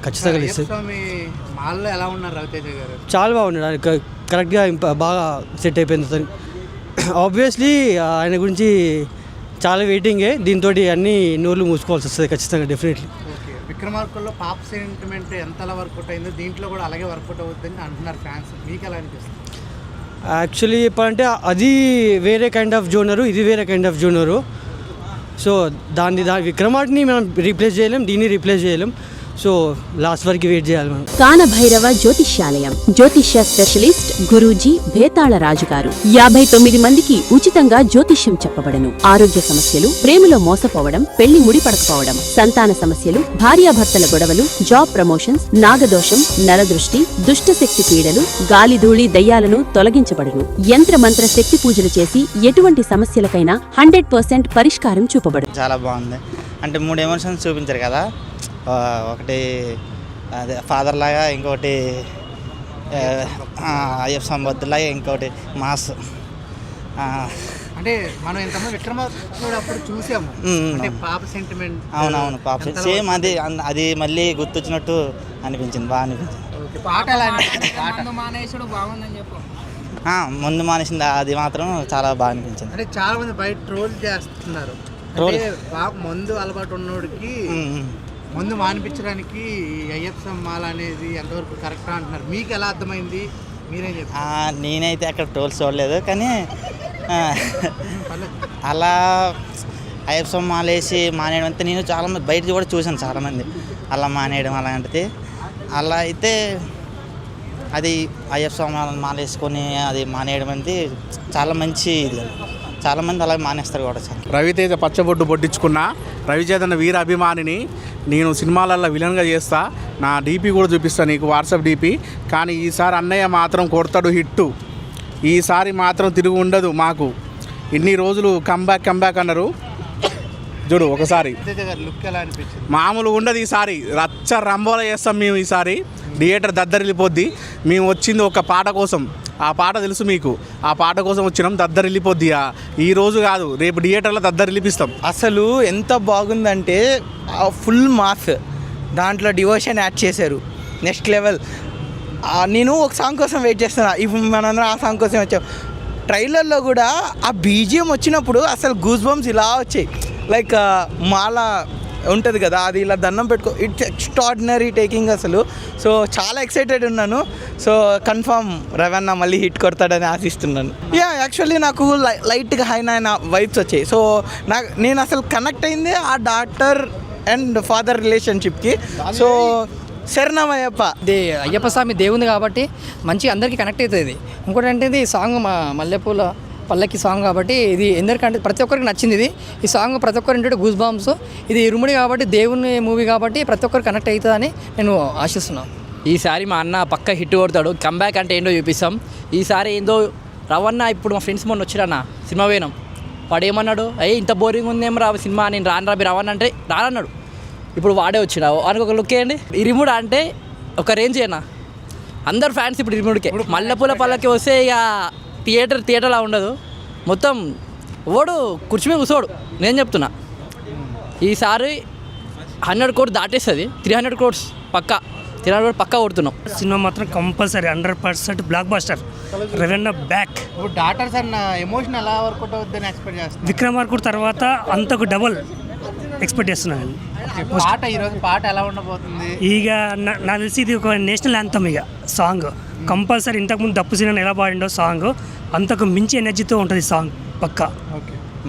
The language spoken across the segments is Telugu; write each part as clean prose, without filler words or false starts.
ఖచ్చితంగా రిలీజ్. మాల్లో ఎలా ఉన్నారు రవితేజ గారు? చాలా బాగున్నాడు, కరెక్ట్గా బాగా సెట్ అయిపోయింది అతను. ఆబ్వియస్లీ ఆయన గురించి చాలా వెయిటింగే, దీంతో అన్ని నోర్లు మూసుకోవాల్సి వస్తుంది ఖచ్చితంగా, డెఫినెట్లీ. విక్రమార్కుల్లో పాప సెంటిమెంట్ ఎంతలా వర్కౌట్ అయిందో దీంట్లో కూడా అలాగే వర్కౌట్ అవుతుందని అంటున్నారు ఫ్యాన్స్. మీకు ఎలా అనిపిస్తుంది? యాక్చువల్లీ చెప్పాలంటే అది వేరే కైండ్ ఆఫ్ జోనరు, ఇది వేరే కైండ్ ఆఫ్ జోనరు. సో దాన్ని విక్రమార్క్ని మనం రీప్లేస్ చేయలేం, దీన్ని రీప్లేస్ చేయలేం. సో లాస్ట్ వరకు వెయిట్ చేయాలి మనం. కానభైరవ జ్యోతిష్యాలయం జ్యోతిష్య స్పెషలిస్ట్ గురూజీ భేతాళ రాజు గారు 59 మందికి ఉచితంగా జ్యోతిష్యం చెప్పబడను. ఆరోగ్య సమస్యలు, ప్రేమలో మోసపోవడం, పెళ్లి ముడిపడకపోవడం, సంతాన సమస్యలు, భార్యాభర్తల గొడవలు, జాబ్ ప్రమోషన్స్, నాగదోషం, నరదృష్టి, దుష్టశక్తి పీడలు, గాలిధూళి దయ్యాలను తొలగించబడును. యంత్ర మంత్ర శక్తి పూజలు చేసి ఎటువంటి సమస్యలకైనా 100% పరిష్కారం చూపబడు. చాలా బాగుంది. అంటే 3 ఎమోషన్స్ చూపించారు కదా, ఒకటి అదే ఫాదర్ లాగా, ఇంకోటి అయ్యప్ప సంబద్దులాగా, ఇంకోటి మాస్. అంటే మనం ఇంతమంది విక్రమార్కుడు అప్పుడు చూసాము, అంటే పాప సెంటిమెంట్. అవునవును, పాప సేమ్ అది మళ్ళీ గుర్తొచ్చినట్టు అనిపించింది, బాగా అనిపించింది. పాట ఎలా అనిపించింది? ముందు మానేసింది అది మాత్రం చాలా బాగా అనిపించింది. అంటే చాలా మంది బయట ట్రోల్ చేస్తున్నారు, మందు అలవాటు ఉన్నోడికి ముందు మానిపించడానికి అయ్యప్ప మాల అనేది ఎంతవరకు కరెక్టా అంటున్నారు. మీకు ఎలా అర్థమైంది, మీరేం చెప్తారు? నేనైతే అక్కడ ట్రోల్స్ చూడలేదు, కానీ అలా అయ్యప్ప మాల వేసి మానేయడం అంతే నేను చాలామంది బయట కూడా చూశాను, చాలామంది అలా మానేయడం అలాంటిది. అలా అయితే అది అయ్యప్ప మాల వేసుకొని అది మానేయడం అనేది చాలా మంచి ఇది. చాలామంది అలాగే మానేస్తారు కూడా. చాలా రవితేజ పచ్చబొట్టు పొట్టించుకున్న రవిచేతన వీర అభిమానిని నేను సినిమాలల్లో విలన్గా చేస్తా, నా డీపీ కూడా చూపిస్తాను నీకు, వాట్సాప్ డీపీ. కానీ ఈసారి అన్నయ్య మాత్రం కొడతాడు హిట్టు, ఈసారి మాత్రం తిరుగు ఉండదు మాకు. ఇన్ని రోజులు కంబ్యాక్ అన్నారు, చూడు ఒకసారి లుక్ ఎలా అనిపించింది? మామూలు ఉండదు ఈసారి, రచ్చ రంబోలా చేస్తాం మేము ఈసారి. థియేటర్ దద్దరిల్లిపోద్ది. మేము వచ్చింది ఒక పాట కోసం, ఆ పాట తెలుసు మీకు, ఆ పాట కోసం వచ్చినాం. దద్దరిల్లిపోద్ది ఈ రోజు కాదు, రేపు థియేటర్లో దద్దరిల్లిపిస్తాం. అసలు ఎంత బాగుందంటే ఫుల్ మాస్, దాంట్లో డివోషన్ యాడ్ చేశారు, నెక్స్ట్ లెవెల్. నేను ఒక సాంగ్ కోసం వెయిట్ చేస్తున్నా, ఇప్పుడు మనందరం ఆ సాంగ్ కోసం వచ్చాం. ట్రైలర్లో కూడా ఆ బీజిఎం వచ్చినప్పుడు అసలు గూస్ బంప్స్ ఇలా వచ్చాయి, లైక్ మాల ఉంటుంది కదా, అది ఇలా దండం పెట్టుకో, ఇట్స్ ఎక్స్ట్రాడినరీ టేకింగ్ అసలు. సో చాలా ఎక్సైటెడ్ ఉన్నాను. సో కన్ఫామ్ రవణ మళ్ళీ హిట్ కొడతాడని ఆశిస్తున్నాను. యాక్చువల్లీ నాకు లైట్గా హైన వైబ్స్ వచ్చాయి. సో నేను అసలు కనెక్ట్ అయింది ఆ డాటర్ అండ్ ఫాదర్ రిలేషన్షిప్కి. సో శరణమయ్యప్ప, అయ్యప్ప స్వామి దేవుంది కాబట్టి మంచి అందరికీ కనెక్ట్ అవుతుంది. ఇంకోటి అంటే ఇది సాంగ్ మల్లెపూల పల్లకి సాంగ్ కాబట్టి ఇది ఎందుకంటే ప్రతి ఒక్కరికి నచ్చింది. ఈ సాంగ్ ప్రతి ఒక్కరు ఇంటే గూస్ బాంబ్స్. ఇది ఇరుముడి కాబట్టి దేవుని మూవీ కాబట్టి ప్రతి ఒక్కరు కనెక్ట్ అవుతుందని నేను ఆశిస్తున్నాను. ఈసారి మా అన్న పక్క హిట్ కొడతాడు, కంబ్యాక్ అంటే ఏంటో చూపిస్తాం. ఈసారి ఏందో రవణ, ఇప్పుడు మా ఫ్రెండ్స్ మొన్న వచ్చిరన్న సినిమా పోయినాం, వాడు ఏమన్నాడు, ఇంత బోరింగ్ ఉందేమో రా సినిమా, నేను రాను రవణ అంటే రానన్నాడు. ఇప్పుడు వాడే వచ్చినా వానికి ఒక లుక్ వేయండి. ఇరిముడు అంటే ఒక రేంజ్ అయినా అందరు ఫ్యాన్స్ ఇప్పుడు ఇరిముడికే. మల్లెపూల పల్లకి వస్తే ఇక థియేటర్లా ఉండదు, మొత్తం ఓడు కుర్చీ మీద కూర్చోడు. నేను చెప్తున్నా ఈసారి 100 crores దాటేస్తుంది, 300 crores పక్కా, 300 crores పక్కా కొడుతున్నాం. సినిమా మాత్రం compulsory 100% block buster. Revenue back. ఇప్పుడు డాటర్స్ అన్న ఎమోషన్ ఎలా వర్కౌట్ అవుతుందని ఎక్స్పెక్ట్ చేస్తాను. విక్రమార్కుడు తర్వాత అంతకు డబల్ ఎక్స్పెక్ట్ చేస్తున్నాను. పాట ఈరోజు పాట ఎలా ఉండబోతుంది? ఇక నాకు తెలిసి ఇది ఒక నేషనల్ యాంథమ్. ఇక సాంగ్ కంపల్సరీ ఇంతకుముందు దప్పు సినిమా ఎలా పాడిండో సాంగ్ అంతకు మించి ఎనర్జీతో ఉంటుంది సాంగ్ పక్కా.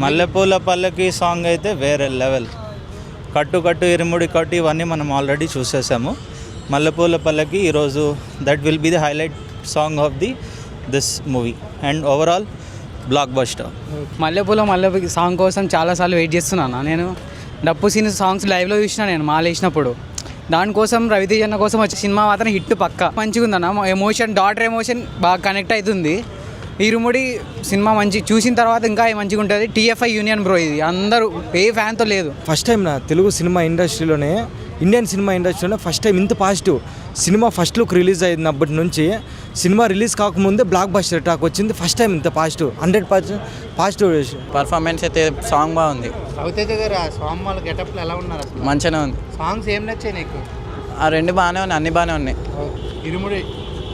మల్లెపూల పల్లకి సాంగ్ అయితే వేరే లెవెల్. కట్టు ఇరుముడి కట్టు ఇవన్నీ మనం ఆల్రెడీ చూసేసాము. మల్లెపూల పల్లకి ఈరోజు that will be the highlight song of this movie and overall block buster. మల్లెపూల సాంగ్ కోసం చాలాసార్లు వెయిట్ చేస్తున్నాను నేను. డప్పు సీన్ సాంగ్స్ లైవ్లో చూసిన నేను మాల వేసినప్పుడు. దానికోసం రవితేజ అన్న కోసం వచ్చే సినిమా మాత్రం హిట్ పక్క. మంచిగా ఉందన్న, ఎమోషన్ డాటర్ ఎమోషన్ బాగా కనెక్ట్ అవుతుంది. ఇరుముడి సినిమా మంచి చూసిన తర్వాత ఇంకా మంచిగా ఉంటుంది. TFI యూనియన్ బ్రో, ఇది అందరూ ఏ ఫ్యాన్తో లేదు. ఫస్ట్ టైం నా తెలుగు సినిమా ఇండస్ట్రీలోనే, ఇండియన్ సినిమా ఇండస్ట్రీలోనే ఫస్ట్ టైం ఇంత positive. Cinema first look release అయినప్పటి నుంచి సినిమా రిలీజ్ కాకముందే బ్లాక్ బస్టర్ టాక్ వచ్చింది. ఫస్ట్ టైం ఇంత పాజిటివ్, 100% పాజిటివ్ పర్ఫార్మెన్స్ అయితే సాంగ్ బాగుంది. రవితేజ గారు ఆ సాంగ్ వాళ్ళ గెటప్లు ఎలా ఉన్నారు? మంచిగానే ఉంది. సాంగ్స్ ఏం నచ్చాయి నీకు? ఆ రెండు బాగానే ఉన్నాయి, అన్ని బాగానే ఉన్నాయి. ఇరుముడి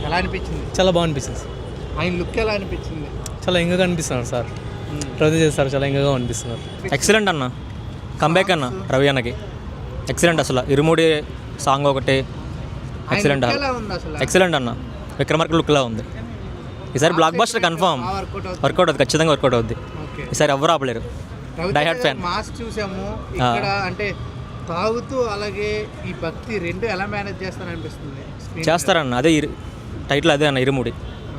ఎలా అనిపించింది? చాలా బాగా అనిపిస్తుంది. ఆయన లుక్ ఎలా అనిపించింది? చాలా ఎంగగా అనిపిస్తున్నారు సార్. రవి చేస్తారు, చాలా ఎంగగా అనిపిస్తున్నారు. ఎక్సలెంట్ అన్న, కంబ్యాక్ అన్న రవి అన్నకి ఎక్సలెంట్. అసలు ఇరుముడి సాంగ్ ఒకటి ఎక్సలెంట్, ఎక్సలెంట్ అన్న. విక్రమార్క లుక్లా ఉంది. ఈసారి బ్లాక్ బస్టర్ కన్ఫర్మ్ వర్కౌట్ అవుతుంది, ఖచ్చితంగా వర్కౌట్ అవుద్ది. ఈసారి ఎవరు ఆపలేరు. Die hard fan. మాస్ చూసాము ఇక్కడ, అంటే తాగుతూ అలాగే ఈ భక్తి రెండు ఎలా మేనేజ్ చేస్తారనిపిస్తుంది? చేస్తారన్న, అదే టైటిల్ అదే అన్న, ఇరుముడి.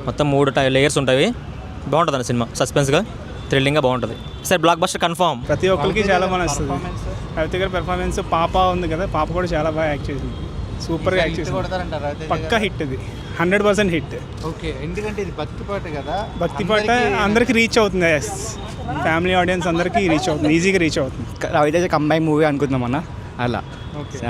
మొత్తం 3 లేయర్స్ ఉంటాయి. బాగుంటుంది అన్న సినిమా, సస్పెన్స్గా థ్రిల్లింగ్గా బాగుంటుంది. సరే బ్లాక్ బస్టర్ కన్ఫర్మ్. ప్రతి ఒక్కరికి చాలా బాగా వస్తుంది. రవితేజ గారి పెర్ఫార్మెన్స్, పాప ఉంది కదా, పాప కూడా చాలా బాగా యాక్ట్ చేసింది, సూపర్గా యాక్ట్ చేసింది. పక్కా హిట్ ఇది, 100% హిట్. ఓకే, ఎందుకంటే ఇది భక్తి పాట కదా, భక్తి పాట అందరికి రీచ్ అవుతుంది. ఎస్, ఫ్యామిలీ ఆడియన్స్ అందరికీ రీచ్ అవుతుంది, ఈజీగా రీచ్ అవుతుంది. రవితేజ కంబైన్ మూవీ అనుకుందాం అన్న, అలా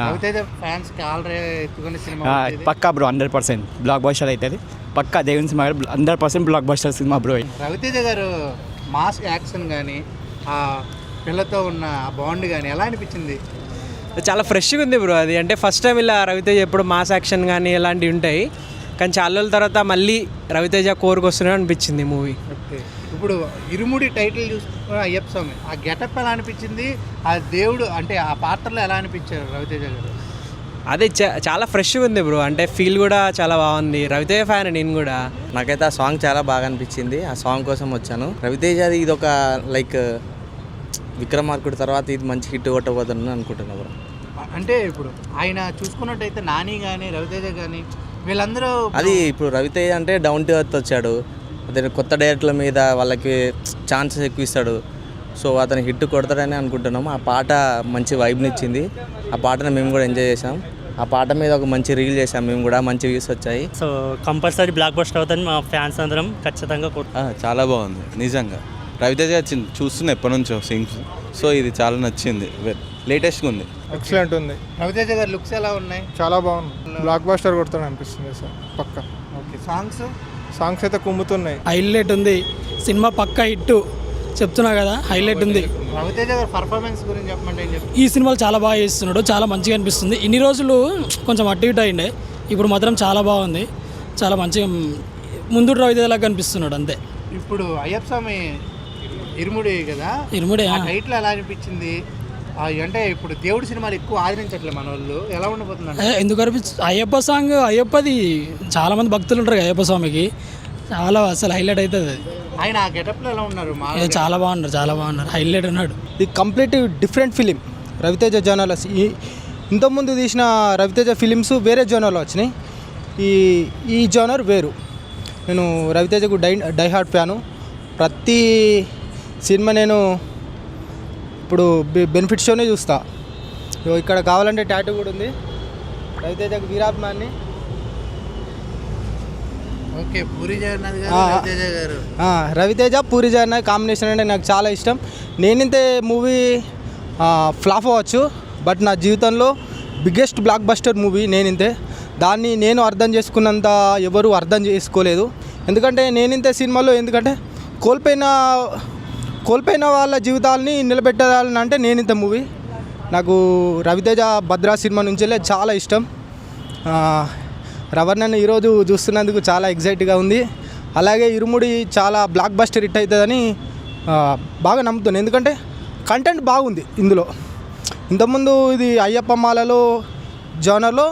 రవితేజ ఫ్యాన్స్ కాలరే ఎత్తుకునే సినిమా పక్కా బ్రో, 100% బ్లాక్ బస్టర్ అవుతుంది. పక్కా దేవుని సినిమా 100% బ్లాక్ బస్టర్ సినిమా బ్రో. రవితేజ గారు మాస్ యాక్షన్ కానీ ఆ పిల్లతో ఉన్న బాండ్ కానీ ఎలా అనిపించింది? చాలా ఫ్రెష్గా ఉంది బ్రో అది. అంటే ఫస్ట్ టైం ఇలా రవితేజ ఎప్పుడు మాస్ యాక్షన్ కానీ ఇలాంటివి ఉంటాయి, కానీ చాలా రోజుల తర్వాత మళ్ళీ రవితేజ కోరుకు వస్తున్నా అనిపించింది మూవీ. ఓకే, ఇప్పుడు ఇరుముడి టైటిల్ చూసుకున్న అయ్యప్ప స్వామి, ఆ గెటప్ ఎలా అనిపించింది? ఆ దేవుడు అంటే ఆ పాత్రలో ఎలా అనిపించారు రవితేజ గారు? అదే చాలా ఫ్రెష్గా ఉంది బ్రో, అంటే ఫీల్ కూడా చాలా బాగుంది. రవితేజ ఫ్యాన్ నేను కూడా. నాకైతే ఆ సాంగ్ చాలా బాగా అనిపించింది, ఆ సాంగ్ కోసం వచ్చాను. రవితేజది ఇది ఒక లైక్ విక్రమార్కుడు తర్వాత ఇది మంచి హిట్ కొట్టబోతుందని అనుకుంటున్నా బ్రో. అంటే ఇప్పుడు ఆయన చూసుకున్నట్టయితే నాని కానీ రవితేజ కానీ వీళ్ళందరూ అది ఇప్పుడు రవితేజ అంటే డౌన్ టు ఎర్త్ వచ్చాడు, అదే కొత్త డైరెక్టర్ల మీద వాళ్ళకి ఛాన్సెస్ ఎక్కువ ఇస్తాడు. సో అతను హిట్ కొడతాడని అనుకుంటున్నాము. ఆ పాట మంచి వైబ్ని ఇచ్చింది, ఆ పాటను మేము కూడా ఎంజాయ్ చేసాం. ఆ పాట మీద ఒక మంచి రీల్ చేసాం మేము కూడా, మంచి వ్యూస్ వచ్చాయి. సో కంపల్సరీ బ్లాక్ బస్టర్ అవుతుంది, మా ఫ్యాన్స్ అందరం ఖచ్చితంగా చాలా బాగుంది నిజంగా. రవితేజ చూస్తున్నా ఎప్పటి నుంచో సింగ్స్, సో ఇది చాలా నచ్చింది, లేటెస్ట్గా ఉంది, ఎక్సలెంట్ ఉంది. రవితేజ గారి లుక్స్ ఎలా ఉన్నాయి? చాలా బాగుంది, బ్లాక్ బస్టర్ కొడతాడు అనిపిస్తుంది సార్ పక్కా. ఓకే, సాంగ్స్ అయితే కుమ్ముతున్నాయి. హైలైట్ ఉంది సినిమా, పక్కా హిట్ చెప్తున్నా కదా, హైలైట్ ఉంది. రవితేజ గారి పర్ఫార్మెన్స్ గురించి చెప్పమంటే ఏం చెప్తారు? ఈ సినిమాలు చాలా బాగా చేస్తున్నాడు, చాలా మంచిగా అనిపిస్తుంది. ఇన్ని రోజులు కొంచెం అటు ఇటు అయిండే, ఇప్పుడు మాత్రం చాలా బాగుంది, చాలా మంచిగా ముందు రవితేజలాగా కనిపిస్తున్నాడు అంతే. ఇప్పుడు అయ్యప్ప స్వామి ఇరుముడి కదా, ఇరుముడి టైటిల్ ఎలా అనిపించింది? అంటే ఇప్పుడు దేవుడి సినిమాలు ఎక్కువ ఆదరించట్లేదు మన వాళ్ళు, ఎలా ఉండబోతుంది? ఎందుకు అనిపించింది? అయ్యప్ప సాంగ్, అయ్యప్పది చాలా మంది భక్తులు ఉంటారు కదా అయ్యప్ప స్వామికి, చాలా అసలు హైలైట్ అవుతుంది అది. ఆయన ఆ గెటప్లో ఎలా ఉన్నారు? చాలా బాగున్నారు, చాలా బాగున్నారు, హైలైట్ ఉన్నాడు. ఇది కంప్లీట్ డిఫరెంట్ ఫిలిం రవితేజ జోనర్లో. ఇంతకుముందు తీసిన రవితేజ ఫిలిమ్స్ వేరే జోనర్లో వచ్చినాయి, ఈ జోనర్ వేరు. నేను రవితేజకు డై హార్ట్ ఫ్యాను. ప్రతి సినిమా నేను ఇప్పుడు బెనిఫిట్ షోనే చూస్తా. ఇక్కడ కావాలంటే టాటూ కూడా ఉంది, రవితేజకు వీరాభిమాన్ని. ఓకే, పూరి జగన్నాథ్ గారు, రవితేజ గారు. రవితేజ పూరి జగన్నాథ్ కాంబినేషన్ అంటే నాకు చాలా ఇష్టం. నేనింతే మూవీ ఫ్లాప్ అవ్వచ్చు, బట్ నా జీవితంలో బిగ్గెస్ట్ బ్లాక్ బస్టర్ మూవీ నేనింతే. దాన్ని నేను అర్థం చేసుకున్నంత ఎవరు అర్థం చేసుకోలేదు. ఎందుకంటే నేనింతే సినిమాలో ఎందుకంటే కోల్పోయిన వాళ్ళ జీవితాలని నిలబెట్టాలని అంటే నేనింత మూవీ. నాకు రవితేజ భద్రా సినిమా నుంచి చాలా ఇష్టం. రవణను ఈరోజు చూస్తున్నందుకు చాలా ఎగ్జైట్గా ఉంది. అలాగే ఇరుముడి చాలా బ్లాక్ బస్టర్ హిట్ అవుతుందని బాగా నమ్ముతున్నాను, ఎందుకంటే కంటెంట్ బాగుంది ఇందులో. ఇంతకుముందు ఇది అయ్యప్ప మాలలో జోనర్లో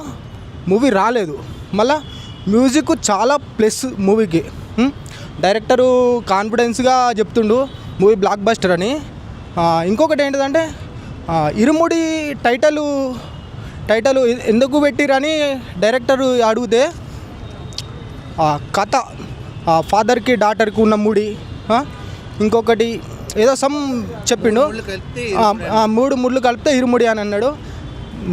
మూవీ రాలేదు, మళ్ళా మ్యూజిక్ చాలా ప్లస్ మూవీకి. డైరెక్టరు కాన్ఫిడెన్స్గా చెప్తుండు మూవీ బ్లాక్ బస్టర్ అని. ఇంకొకటి ఏంటిదంటే ఇరుముడి టైటిల్ ఎందుకు పెట్టిరని డైరెక్టర్ అడిగితే కథ ఫాదర్కి డాటర్కి ఉన్న ముడి, ఇంకొకటి ఏదో చెప్పిండు, 3 ముళ్ళు కలిపితే ఇరుముడి అని అన్నాడు.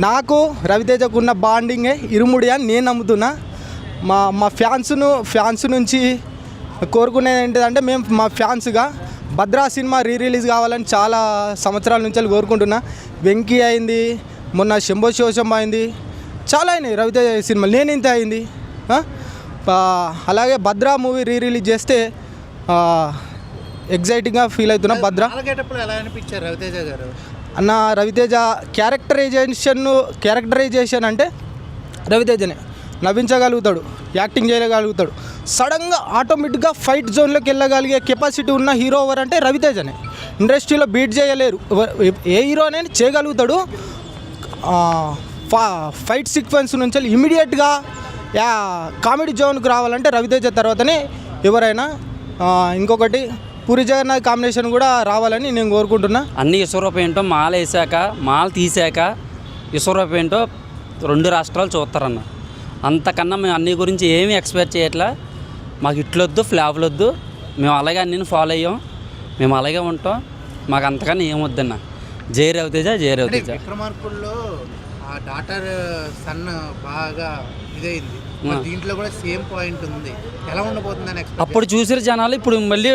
నాకు రవితేజకు ఉన్న బాండింగే ఇరుముడి అని నేను నమ్ముతున్నా. మా ఫ్యాన్స్ నుంచి కోరుకునేది ఏంటిదంటే, మేము మా ఫ్యాన్స్గా భద్రా సినిమా రిలీజ్ కావాలని చాలా సంవత్సరాల నుంచి కోరుకుంటున్నా. వెంకీ అయింది, మొన్న శంభో శివశంభ అయింది, చాలా అయినాయి రవితేజ సినిమా, నేనింత అయింది. అలాగే భద్రా మూవీ రిలీజ్ చేస్తే ఎగ్జైటింగ్గా ఫీల్ అవుతున్నా. భద్రా ఎలా అనిపించారు రవితేజ గారు? అన్న రవితేజ క్యారెక్టరైజేషన్ అంటే రవితేజనే. నవ్వించగలుగుతాడు, యాక్టింగ్ చేయగలుగుతాడు. సడన్గా ఆటోమేటిక్గా ఫైట్ జోన్లోకి వెళ్ళగలిగే కెపాసిటీ ఉన్న హీరో ఎవరంటే రవితేజనే. ఇండస్ట్రీలో బీట్ చేయలేరు, ఏ హీరో అనేది చేయగలుగుతాడు. ఫైట్ సీక్వెన్స్ నుంచి ఇమీడియట్గా కామెడీ జోన్కి రావాలంటే రవితేజ తర్వాతనే ఎవరైనా. ఇంకొకటి పూరి జగన్నాథ్ కాంబినేషన్ కూడా రావాలని నేను కోరుకుంటున్నా. అన్ని విశ్వరూపం ఏంటో మాల వేసాక మాల తీసాక విశ్వరూపం ఏంటో 2 రాష్ట్రాలు చూస్తారన్న. అంతకన్నా మేము అన్ని గురించి ఏమీ ఎక్స్పెక్ట్ చేయట్లా. మాకు ఇట్లొద్దు, ఫ్లాప్లొద్దు, మేము అలాగే అన్నీ ఫాలో అయ్యాం, మేము అలాగే ఉంటాం. మాకు అంతకన్నా ఏమొద్దన్న. జై రవితేజ, జై రవితేజ. విక్రమార్కుల్లో ఆ డాటర్ సన్ బాగా ఇదైంది, దీంట్లో కూడా సేమ్ పాయింట్ ఉంది. ఎలా ఉండబోతుందని అప్పుడు చూసిన జనాలు ఇప్పుడు మళ్ళీ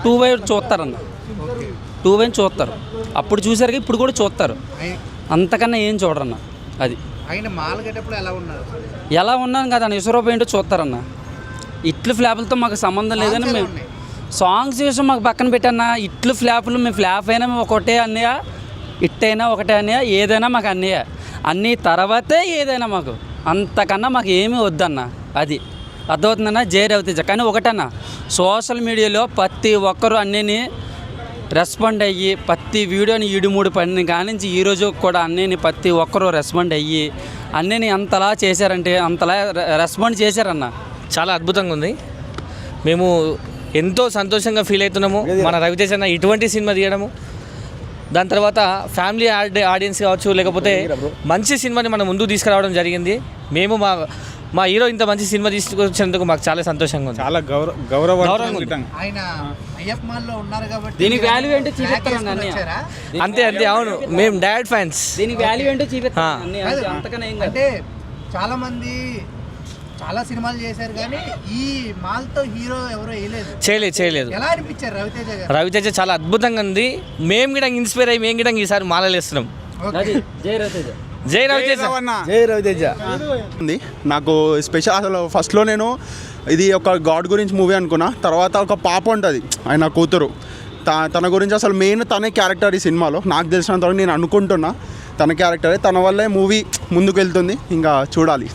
2 బై చూస్తారన్న. 2 బై చూస్తారు. అప్పుడు చూసారు, ఇప్పుడు కూడా చూస్తారు. అంతకన్నా ఏం చూడరన్న. అది ఆయన మాలగేటప్పుడు ఎలా ఉన్నాను కదా అన్న, విశ్వరూపం ఏంటో చూస్తారన్న. ఇట్లు ఫ్లాపులతో మాకు సంబంధం లేదని మేము సాంగ్స్ విషయం మాకు పక్కన పెట్టన్నా. ఇట్లు ఫ్లాపులు మేము ఫ్లాప్ అయినా మేము ఒకటే అన్నయ్య, ఇట్టైనా ఒకటే అన్నయ్య, ఏదైనా మాకు అన్నయ్య. అన్నీ తర్వాతే ఏదైనా మాకు. అంతకన్నా మాకు ఏమీ వద్దన్న. అది అర్థమవుతుందన్న. జై రవితేజ. కానీ ఒకటన్నా, సోషల్ మీడియాలో ప్రతి ఒక్కరు అన్నీని రెస్పాండ్ అయ్యి ప్రతి వీడియోని 7-3 పడిన కానించి ఈరోజు కూడా అన్నీని ప్రతి ఒక్కరు రెస్పాండ్ అయ్యి అన్నీని అంతలా చేశారంటే అంతలా రెస్పాండ్ చేశారన్న. చాలా అద్భుతంగా ఉంది. మేము ఎంతో సంతోషంగా ఫీల్ అవుతున్నాము మన రవితేజ అన్న ఇటువంటి సినిమా తీయడము. దాని తర్వాత ఫ్యామిలీ ఆడియన్స్ కావచ్చు, లేకపోతే మంచి సినిమాని మనం ముందుకు తీసుకురావడం జరిగింది. మేము మా హీరో ఇంత మంచి సినిమా తీసుకొచ్చినందుకు మాకు చాలా సంతోషంగా ఉంది. చాలా గౌరవంగా ఆయన అయ్యప్ప మాల్లో ఉన్నారు కాబట్టి దీనికి వాల్యూ ఏంటో చూపిస్తారన్న. అంతే అంతే, అవును, మేము డైరెక్ట్ ఫ్యాన్స్. దీనికి వాల్యూ ఏంటో చూపిస్తాం. అంతకన్నా ఏం అంటే చాలా మంది చాలా సినిమాలు చేశారు కానీ ఈ మాల్తో హీరో ఎవరో చేయలేదు. ఎలా అనిపించారు రవితేజ గారు? రవితేజ చాలా అద్భుతంగా ఉంది. మేము కూడా ఇన్స్పైర్ అయ్యి మేము కూడా ఈసారి మాలలు వేస్తున్నాం. జై రవితేజ. జై రవితేజ. జై రవితేజ. నాకు స్పెషల్ అసలు ఫస్ట్లో నేను ఇది ఒక గాడ్ గురించి మూవీ అనుకున్నా. తర్వాత ఒక పాప ఉంటుంది, ఆయన కూతురు. తన గురించి అసలు మెయిన్ తనే క్యారెక్టర్ ఈ సినిమాలో. నాకు తెలిసినంత వరకు నేను అనుకుంటున్నా తన క్యారెక్టరే. తన వల్లే మూవీ ముందుకు వెళ్తుంది. ఇంకా చూడాలి.